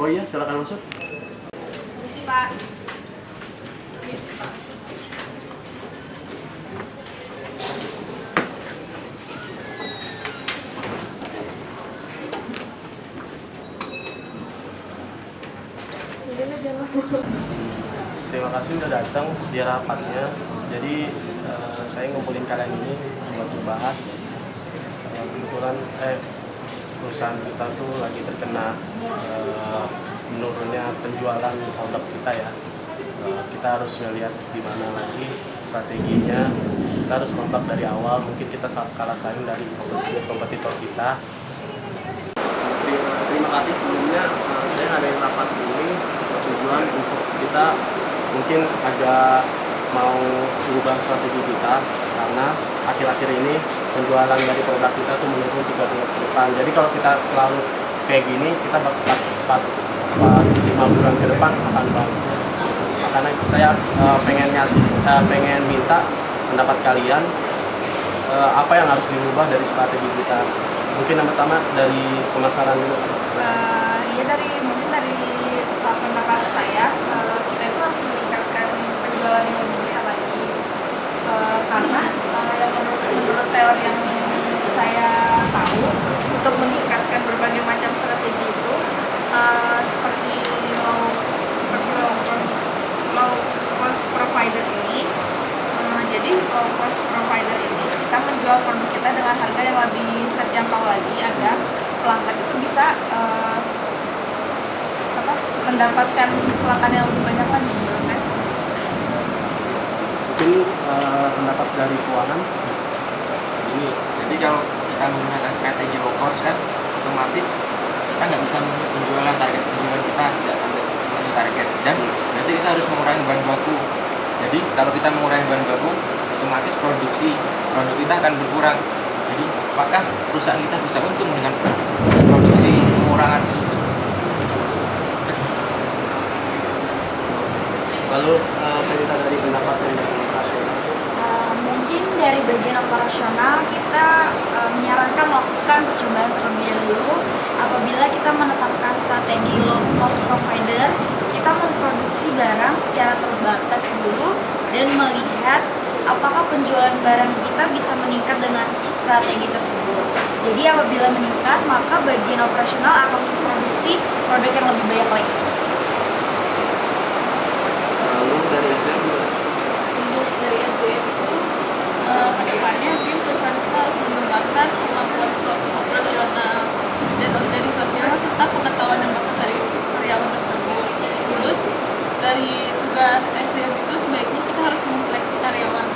Oh iya, silakan masuk. Misi Pak. Misi Pak. Terima kasih udah datang di rapatnya. Jadi saya ngumpulin kalian ini buat membahas kebetulan perusahaan kita tuh lagi terkena menurunnya penjualan produk kita ya. Kita harus lihat di mana lagi strateginya. Kita harus kompak dari awal. Mungkin kita kalah saing dari kompetitor kita. Terima kasih sebelumnya saya ngadain rapat ini tujuan untuk kita mungkin agak mau berubah strategi kita karena akhir-akhir ini penjualan dari produk kita tuh menurun 3 bulan ke depan. Jadi kalau kita selalu kayak gini kita bakal 5 bulan ke depan akan bangkrut. Makanya saya pengen minta pendapat kalian apa yang harus dirubah dari strategi kita. Mungkin yang pertama dari pemasaran dulu. Mungkin dari pendapat saya, kita itu harus meningkatkan penjualan yang lebih besar lagi. Karena yang menurut teori yang saya tahu, untuk meningkatkan berbagai macam strategi itu seperti low cost provider ini. Jadi low cost provider ini kita menjual produk kita dengan harga yang lebih terjangkau lagi agar pelanggan itu bisa mendapatkan pelanggan yang lebih banyak lagi menurut saya. Mungkin pendapat dari keuangan ini. Jadi kalau kita menggunakan strategi low cost kan otomatis kita nggak bisa menjualan target penjualan kita tidak sampai memenuhi target, dan berarti kita harus mengurangi bahan baku. Jadi kalau kita mengurangi bahan baku, otomatis produk kita akan berkurang. Jadi apakah perusahaan kita bisa untung dengan produksi pengurangan tersebut? Lalu saya minta dari pendapat dari operasional. Mungkin dari bagian operasional kita menyarankan melakukan percobaan terlebih dahulu. Apabila kita menetapkan strategi low cost provider, kita memproduksi barang secara terbatas dulu dan melihat apakah penjualan barang kita bisa meningkat dengan strategi tersebut. Jadi apabila meningkat, maka bagian operasional akan memproduksi produk yang lebih banyak lagi. Lalu dari SDM juga. Untuk dari SDM itu kedepannya mungkin perusahaan kita harus mengembangkan kemampuan operasional dan organisasial serta pengetahuan dan bakat dari karyawan tersebut. Terus dari tugas SDM itu sebaiknya kita harus menseleksi karyawan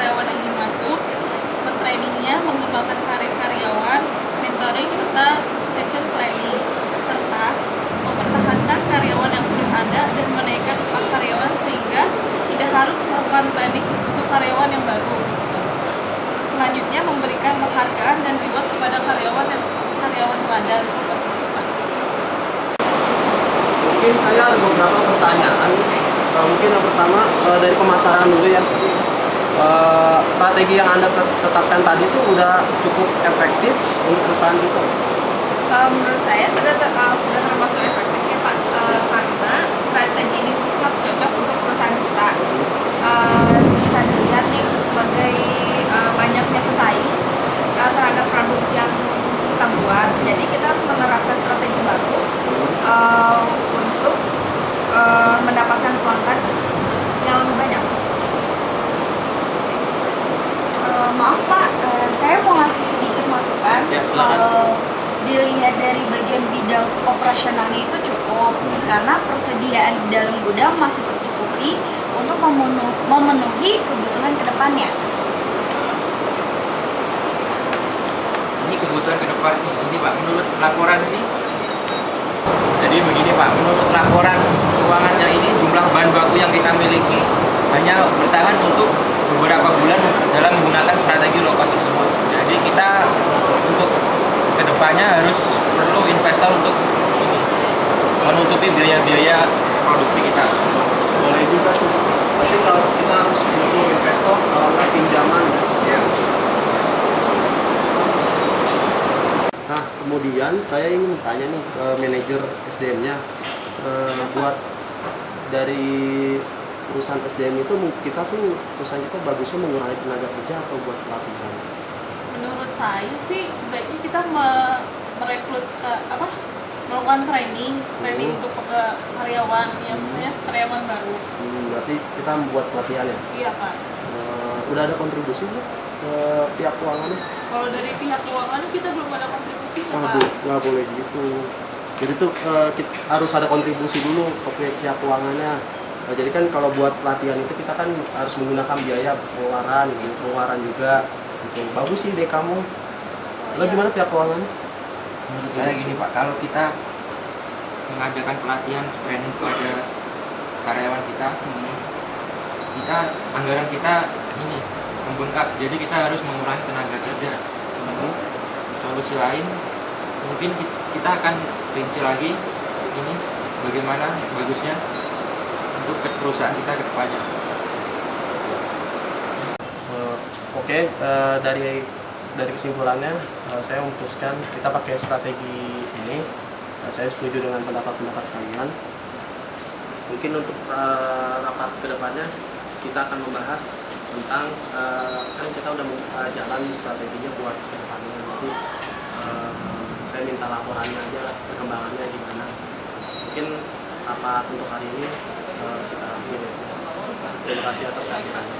yang ingin masuk, mentrainingnya, mengembangkan karir karyawan, mentoring serta section planning, serta mempertahankan karyawan yang sudah ada dan menaikkan upah karyawan sehingga tidak harus melakukan planning untuk karyawan yang baru. Selanjutnya memberikan penghargaan dan reward kepada karyawan teladan seperti itu, Pak. Mungkin saya ada beberapa pertanyaan. Mungkin yang pertama dari pemasaran dulu ya. Strategi yang Anda tetapkan tadi itu udah cukup efektif untuk perusahaan kita? Menurut saya sudah termasuk efektif ya Pak, karena strategi ini sangat cocok untuk perusahaan kita. Bisa dilihat itu sebagai banyaknya pesaing terhadap produk yang kita buat. Jadi kita harus menerapkan strategi baru untuk mendapatkan pelanggan yang lebih banyak. Maaf Pak, saya mau ngasih sedikit masukan. Ya, silakan. Kalau dilihat dari bagian bidang operasionalnya itu cukup, karena persediaan di dalam gudang masih tercukupi untuk memenuhi kebutuhan kedepannya. Ini kebutuhan ke depan ini Pak, menurut laporan ini. Jadi begini Pak, menurut laporan keuangannya ini jumlah bahan baku yang kita miliki hanya bertahan untuk beberapa bulan dalam menggunakan strategi low cost tersebut. Jadi kita untuk kedepannya harus perlu investor untuk menutupi biaya-biaya produksi kita. Boleh juga tuh. Tapi kalau kita harus butuh investor, kalau nggak pinjaman. Ya. Nah, kemudian saya ingin bertanya nih ke manajer SDM-nya. buat dari perusahaan SDM itu kita tuh perusahaan kita bagusnya mengurangi tenaga kerja atau buat pelatihan? Menurut saya sih sebaiknya kita merekrut melakukan training untuk karyawan ya, misalnya karyawan baru. Berarti kita membuat pelatihan ya? Iya Pak. Udah ada kontribusi belum ke pihak keuangannya? Kalau dari pihak keuangan kita belum ada kontribusi ya Pak. Waduh, nggak boleh gitu. Jadi tuh kita harus ada kontribusi dulu ke pihak keuangannya. Nah, jadi kan kalau buat pelatihan itu kita kan harus menggunakan biaya pengeluaran, gitu, pengeluaran juga. Gitu. Bagus sih ide kamu. Lo iya. gimana pihak keuangannya? Menurut saya gini Pak, kalau kita mengadakan pelatihan training kepada karyawan kita, anggaran kita ini membengkak, jadi kita harus mengurangi tenaga kerja. Solusi lain mungkin kita akan rinci lagi ini bagaimana bagusnya untuk perusahaan kita ke depannya. Oke, dari kesimpulannya saya memutuskan kita pakai strategi ini. Saya setuju dengan pendapat kalian. Mungkin untuk rapat kedepannya kita akan membahas tentang kan kita udah jalan strateginya buat kedepannya. Nanti saya minta laporannya aja, perkembangannya gimana. Mungkin rapat untuk hari ini kita akhiri. Terima kasih atas kehadirannya.